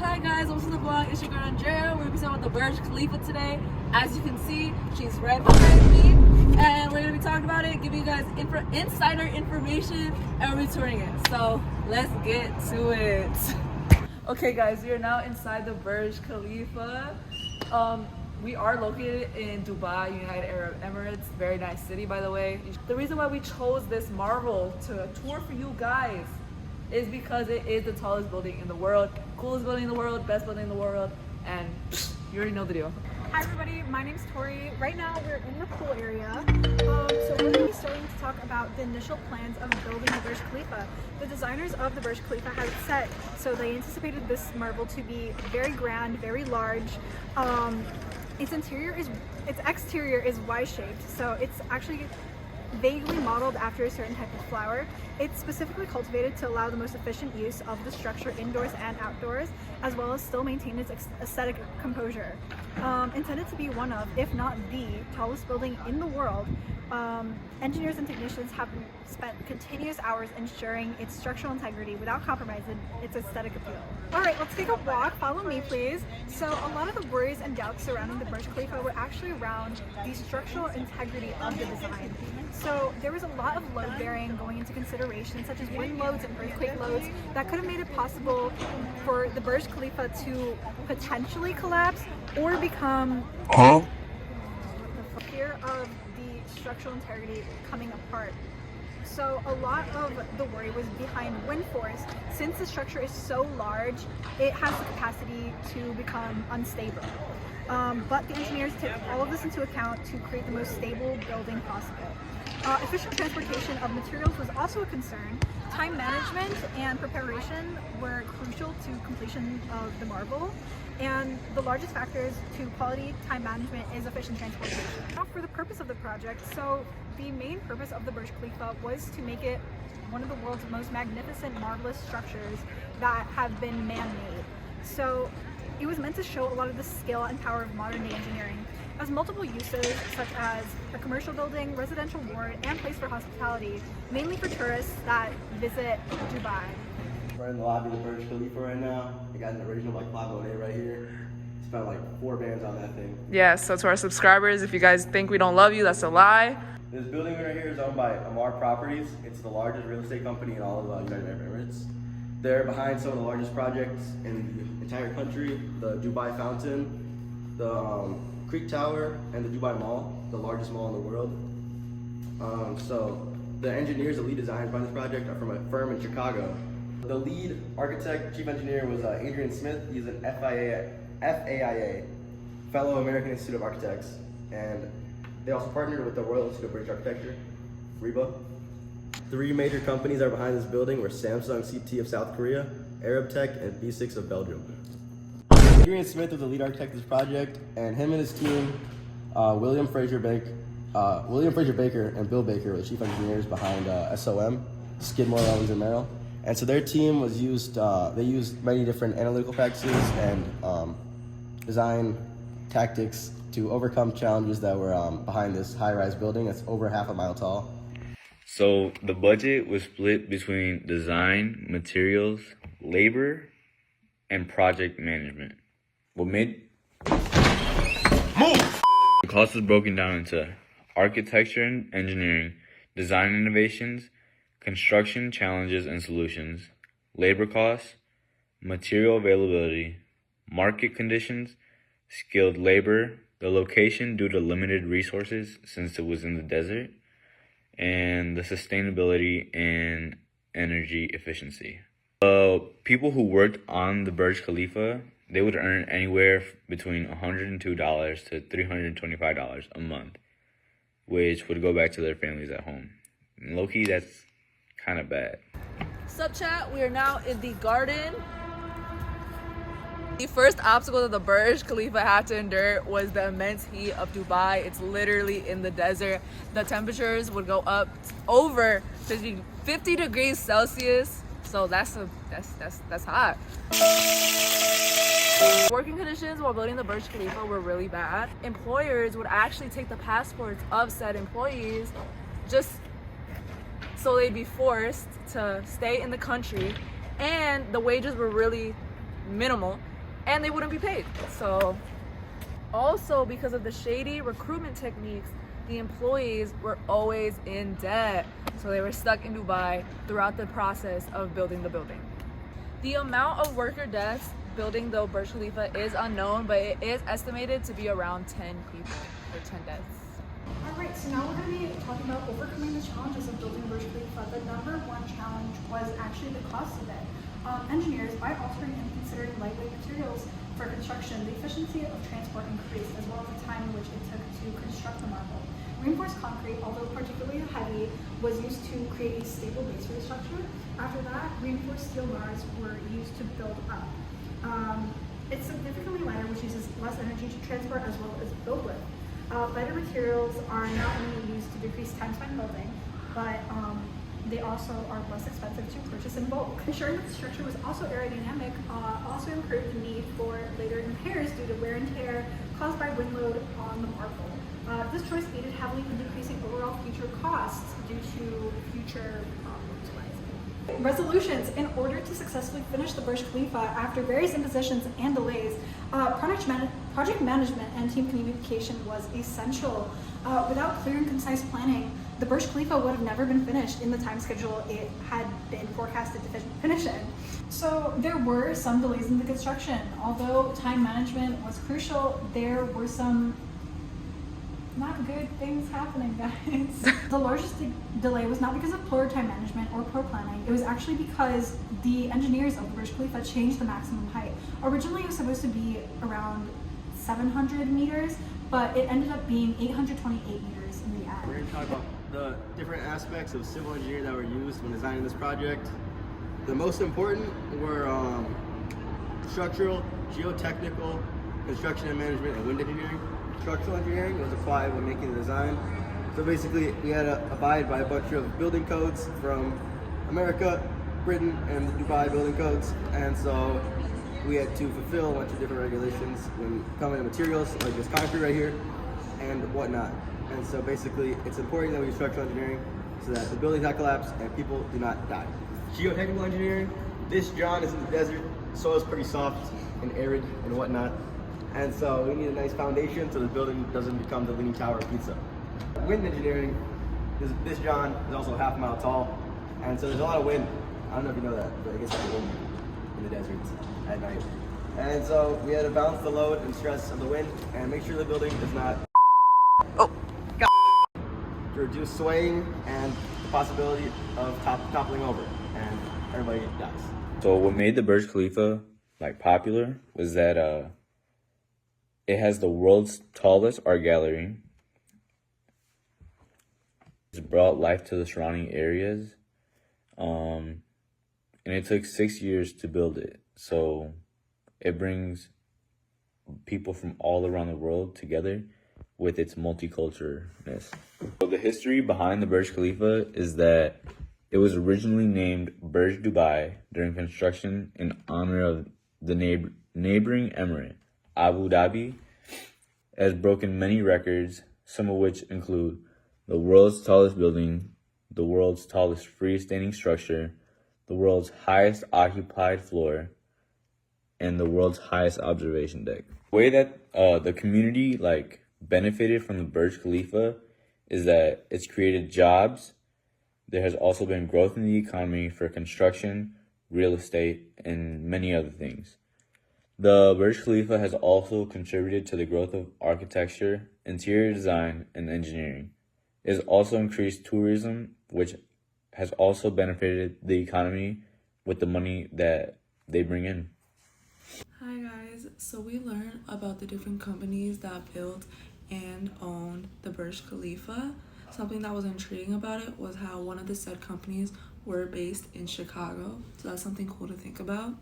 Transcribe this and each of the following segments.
Hi guys, welcome to the vlog. It's your girl Andrea. We're gonna be talking about the Burj Khalifa today. As you can see, she's right behind me, and we're gonna be talking about it, giving you guys insider information, and we're touring it. So let's get to it. Okay, guys, we are now inside the Burj Khalifa. We are located in Dubai, United Arab Emirates. Very nice city, by the way. The reason why we chose this marvel to tour for you guys is because it is the tallest building in the world, coolest building in the world, best building in the world, and you already know the deal. Hi everybody, my name's Tori. Right now we're in the pool area. So we're going to be starting to talk about the initial plans of building the Burj Khalifa. The designers of the Burj Khalifa had it set, so they anticipated this marvel to be very grand, very large. Its exterior is Y-shaped, so it's actually vaguely modeled after a certain type of flower. It's specifically cultivated to allow the most efficient use of the structure indoors and outdoors, as well as still maintain its aesthetic composure. Intended to be one of, if not the, tallest building in the world, engineers and technicians have spent continuous hours ensuring its structural integrity without compromising its aesthetic appeal. Alright, let's take a walk. Follow me, please. So a lot of the worries and doubts surrounding the Burj Khalifa were actually around the structural integrity of the design. So there was a lot of load bearing going into consideration, such as wind loads and earthquake loads, that could have made it possible for the Burj Khalifa to potentially collapse or become fear of the structural integrity coming apart. So a lot of the worry was behind wind force. Since the structure is so large, it has the capacity to become unstable. But the engineers took all of this into account to create the most stable building possible. Efficient transportation of materials was also a concern. Time management and preparation were crucial to completion of the marvel, and the largest factors to quality time management is efficient transportation. Now for the purpose of the project, so the main purpose of the Burj Khalifa was to make it one of the world's most magnificent, marvelous structures that have been man-made. So it was meant to show a lot of the skill and power of modern day engineering. It has multiple uses, such as a commercial building, residential ward, and place for hospitality, mainly for tourists that visit Dubai. We're in the lobby of the Burj Khalifa right now. I got an original Cloud Monet right here. Spent like 4 bands on that thing. Yeah, so to our subscribers, if you guys think we don't love you, that's a lie. This building right here is owned by Amar Properties. It's the largest real estate company in all of United Arab Emirates. They're behind some of the largest projects in the entire country: the Dubai Fountain, the Creek Tower, and the Dubai Mall, the largest mall in the world. So the engineers, the lead designers behind this project are from a firm in Chicago. The lead architect, chief engineer, was Adrian Smith. He's an FAIA, fellow American Institute of Architects, and they also partnered with the Royal Institute of British Architecture, RIBA. 3 major companies are behind this building: were Samsung CT of South Korea, Arab Tech, and B6 of Belgium. Adrian Smith was the lead architect of this project, and him and his team, William Fraser Baker and Bill Baker, were the chief engineers behind SOM, Skidmore, Owens and Merrill. And so their team was they used many different analytical practices and design tactics to overcome challenges that were behind this high-rise building that's over half a mile tall. So the budget was split between design, materials, labor, and project management. The cost was broken down into architecture and engineering, design innovations, construction challenges and solutions, labor costs, material availability, market conditions, skilled labor, the location due to limited resources since it was in the desert, and the sustainability and energy efficiency. People who worked on the Burj Khalifa, they would earn anywhere between $102 to $325 a month, which would go back to their families at home. And low-key, that's kind of bad. Sup chat, we are now in the garden. The first obstacle that the Burj Khalifa had to endure was the immense heat of Dubai. It's literally in the desert. The temperatures would go up over 50 degrees Celsius. So that's hot. Working conditions while building the Burj Khalifa were really bad. Employers would actually take the passports of said employees just so they'd be forced to stay in the country, and the wages were really minimal. and they wouldn't be paid. So also because of the shady recruitment techniques, the employees were always in debt. So they were stuck in Dubai throughout the process of building the building. The amount of worker deaths building the Burj Khalifa is unknown, but it is estimated to be around 10 people or 10 deaths. Alright, so now we're going to be talking about overcoming the challenges of building Burj Khalifa. The number one challenge was actually the cost of it. Engineers, by altering and considering lightweight materials for construction, the efficiency of transport increased, as well as the time in which it took to construct the marble. Reinforced concrete, although particularly heavy, was used to create a stable base for the structure. After that, reinforced steel bars were used to build up. It's significantly lighter, which uses less energy to transport as well as build with. Lighter materials are not only used to decrease time spent building, but they also are less expensive to purchase in bulk. Ensuring that the structure was also aerodynamic also improved the need for later repairs due to wear and tear caused by wind load on the marble. This choice aided heavily in decreasing overall future costs due to future problems. Resolutions. In order to successfully finish the Burj Khalifa after various impositions and delays, project management and team communication was essential. Without clear and concise planning, the Burj Khalifa would have never been finished in the time schedule it had been forecasted to finish in. So there were some delays in the construction. Although time management was crucial, there were some not good things happening, guys. The largest delay was not because of poor time management or poor planning. It was actually because the engineers of the Burj Khalifa changed the maximum height. Originally, it was supposed to be around 700 meters, but it ended up being 828 meters in the end. We're going to talk about the different aspects of civil engineering that were used when designing this project. The most important were structural, geotechnical, construction and management, and wind engineering. Structural engineering was applied when making the design. So basically, we had to abide by a bunch of building codes from America, Britain, and the Dubai building codes. And so we had to fulfill a bunch of different regulations when coming to materials like this concrete right here and whatnot. And so basically, it's important that we use structural engineering so that the buildings not collapse and people do not die. Geotechnical engineering. This John is in the desert. Soil is pretty soft and arid and whatnot. And so we need a nice foundation so the building doesn't become the Leaning Tower of Pizza. Wind engineering, this John is also half a mile tall, and so there's a lot of wind. I don't know if you know that, but I guess it's wind in the desert at night. And so we had to balance the load and stress of the wind and make sure the building is not to reduce swaying and the possibility of toppling over, and everybody dies. So what made the Burj Khalifa popular was that it has the world's tallest art gallery. It's brought life to the surrounding areas. And it took 6 years to build it. So it brings people from all around the world together with its multiculturalness. So the history behind the Burj Khalifa is that it was originally named Burj Dubai during construction in honor of the neighboring emirate. Abu Dhabi has broken many records, some of which include the world's tallest building, the world's tallest freestanding structure, the world's highest occupied floor, and the world's highest observation deck. The way that the community benefited from the Burj Khalifa is that it's created jobs. There has also been growth in the economy for construction, real estate, and many other things. The Burj Khalifa has also contributed to the growth of architecture, interior design, and engineering. It has also increased tourism, which has also benefited the economy with the money that they bring in. Hi guys, so we learned about the different companies that built and owned the Burj Khalifa. Something that was intriguing about it was how one of the said companies were based in Chicago, so that's something cool to think about.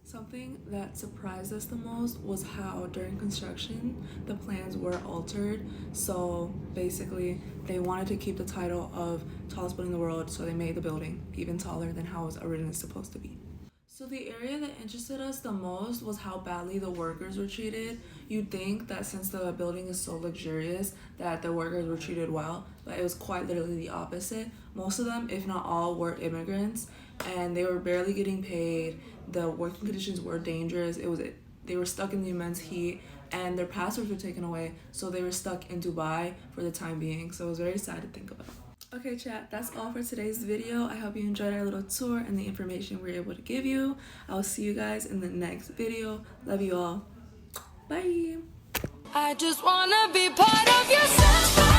Something that surprised us the most was how during construction the plans were altered. So basically they wanted to keep the title of tallest building in the world, so they made the building even taller than how it was originally supposed to be. So the area that interested us the most was how badly the workers were treated. You'd think that since the building is so luxurious that the workers were treated well, but it was quite literally the opposite. Most of them, if not all, were immigrants, and they were barely getting paid. The working conditions were dangerous. they were stuck in the immense heat and their passwords were taken away, so they were stuck in Dubai for the time being. So it was very sad to think about. Okay, chat, that's all for today's video. I hope you enjoyed our little tour and the information we were able to give you. I'll see you guys in the next video. Love you all. Bye. I just wanna be part of your